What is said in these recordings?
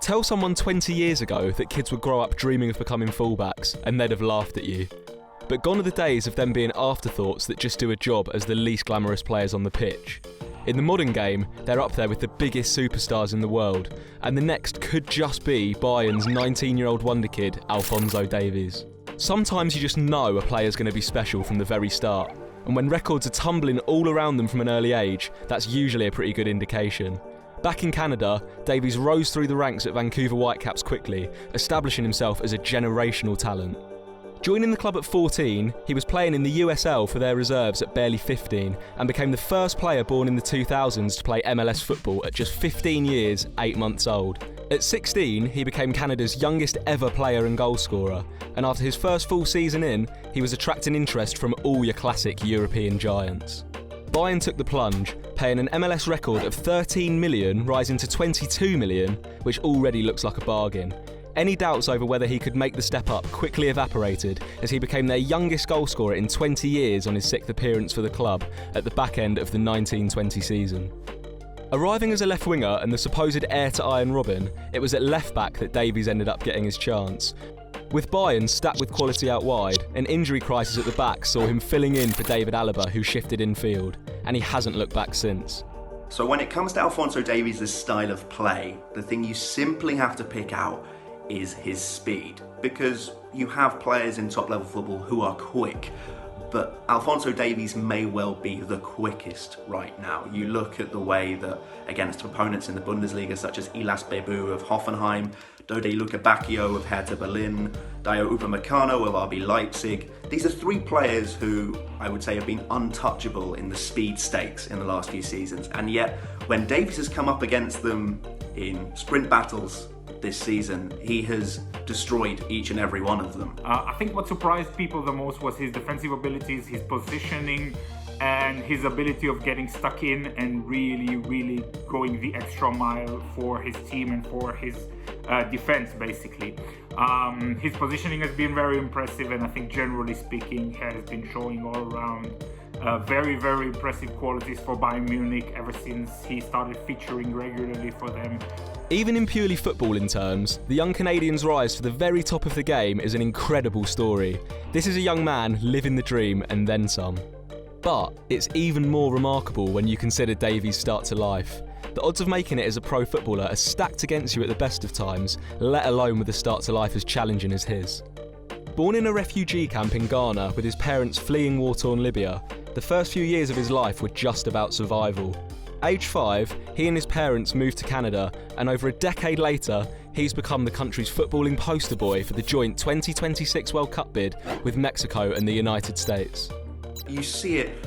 Tell someone 20 years ago that kids would grow up dreaming of becoming fullbacks and they'd have laughed at you. But gone are the days of them being afterthoughts that just do a job as the least glamorous players on the pitch. In the modern game, they're up there with the biggest superstars in the world, and the next could just be Bayern's 19-year-old Wonderkid, Alphonso Davies. Sometimes you just know a player's going to be special from the very start, and when records are tumbling all around them from an early age, that's usually a pretty good indication. Back in Canada, Davies rose through the ranks at Vancouver Whitecaps quickly, establishing himself as a generational talent. Joining the club at 14, he was playing in the USL for their reserves at barely 15 and became the first player born in the 2000s to play MLS football at just 15 years, 8 months old. At 16, he became Canada's youngest ever player and goal scorer, and after his first full season in, he was attracting interest from all your classic European giants. Bayern took the plunge, paying an MLS record of 13 million rising to 22 million, which already looks like a bargain. Any doubts over whether he could make the step up quickly evaporated as he became their youngest goalscorer in 20 years on his 6th appearance for the club at the back end of the 1920 season. Arriving as a left winger and the supposed heir to Iron Robin, it was at left back that Davies ended up getting his chance. With Bayern stacked with quality out wide, an injury crisis at the back saw him filling in for David Alaba, who shifted infield, and he hasn't looked back since. So when it comes to Alphonso Davies' style of play, the thing you simply have to pick out is his speed, because you have players in top level football who are quick, but Alphonso Davies may well be the quickest right now. You look at the way that against opponents in the Bundesliga such as Ilas Bebu of Hoffenheim, Dode Luca Bacchio of Hertha Berlin, Dayo Upamecano of RB Leipzig. These are three players who I would say have been untouchable in the speed stakes in the last few seasons, and yet when Davies has come up against them in sprint battles this season, he has destroyed each and every one of them. I think what surprised people the most was his defensive abilities, his positioning, and his ability of getting stuck in and really going the extra mile for his team and for his defense, basically. His positioning has been very impressive, and I think generally speaking has been showing all around very impressive qualities for Bayern Munich ever since he started featuring regularly for them. Even in purely footballing terms, the young Canadian's rise to the very top of the game is an incredible story. This is a young man living the dream and then some. But it's even more remarkable when you consider Davies' start to life. The odds of making it as a pro footballer are stacked against you at the best of times, let alone with a start to life as challenging as his. Born in a refugee camp in Ghana with his parents fleeing war-torn Libya, the first few years of his life were just about survival. Age 5, he and his parents moved to Canada, and over a decade later, he's become the country's footballing poster boy for the joint 2026 World Cup bid with Mexico and the United States. You see it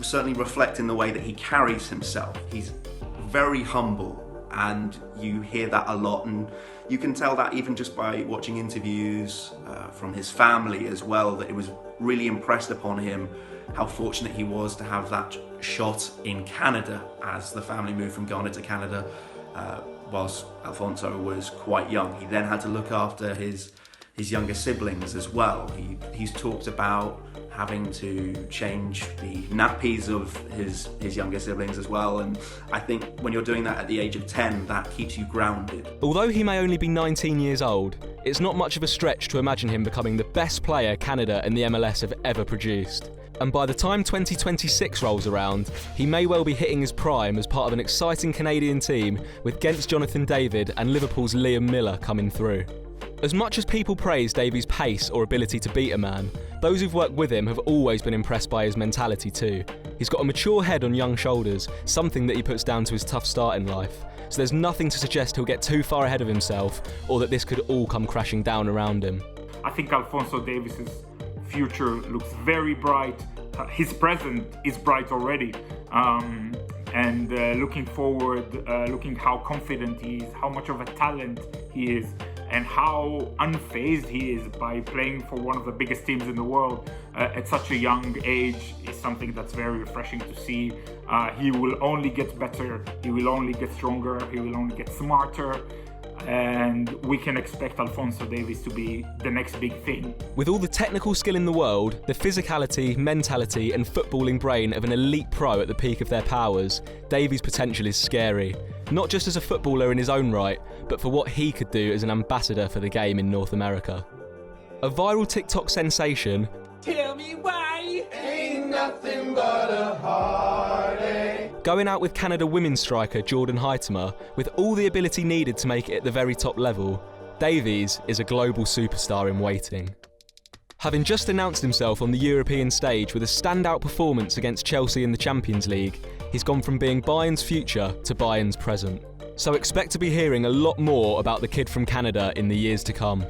certainly reflect in the way that he carries himself. He's very humble, and you hear that a lot, and you can tell that even just by watching interviews from his family as well, that it was really impressed upon him how fortunate he was to have that shot in Canada as the family moved from Ghana to Canada whilst Alphonso was quite young. He then had to look after his younger siblings as well. He's talked about having to change the nappies of his younger siblings as well, and I think when you're doing that at the age of 10, that keeps you grounded. Although he may only be 19 years old, it's not much of a stretch to imagine him becoming the best player Canada and the MLS have ever produced. And by the time 2026 rolls around, he may well be hitting his prime as part of an exciting Canadian team with Ghent's Jonathan David and Liverpool's Liam Miller coming through. As much as people praise Davies' pace or ability to beat a man, those who've worked with him have always been impressed by his mentality too. He's got a mature head on young shoulders, something that he puts down to his tough start in life. So there's nothing to suggest he'll get too far ahead of himself or that this could all come crashing down around him. I think Alphonso Davies' future looks very bright. His present is bright already. And looking forward, looking how confident he is, how much of a talent he is, and how unfazed he is by playing for one of the biggest teams in the world at such a young age is something that's very refreshing to see. He will only get better, he will only get stronger, he will only get smarter, and we can expect Alphonso Davies to be the next big thing. With all the technical skill in the world, the physicality, mentality and footballing brain of an elite pro at the peak of their powers, Davies' potential is scary. not just as a footballer in his own right, but for what he could do as an ambassador for the game in North America. A viral TikTok sensation, Tell me why. Ain't nothing but a heartache. going out with Canada women's striker Jordan Huitema with all the ability needed to make it at the very top level, Davies is a global superstar in waiting. Having just announced himself on the European stage with a standout performance against Chelsea in the Champions League, he's gone from being Bayern's future to Bayern's present. So expect to be hearing a lot more about the kid from Canada in the years to come.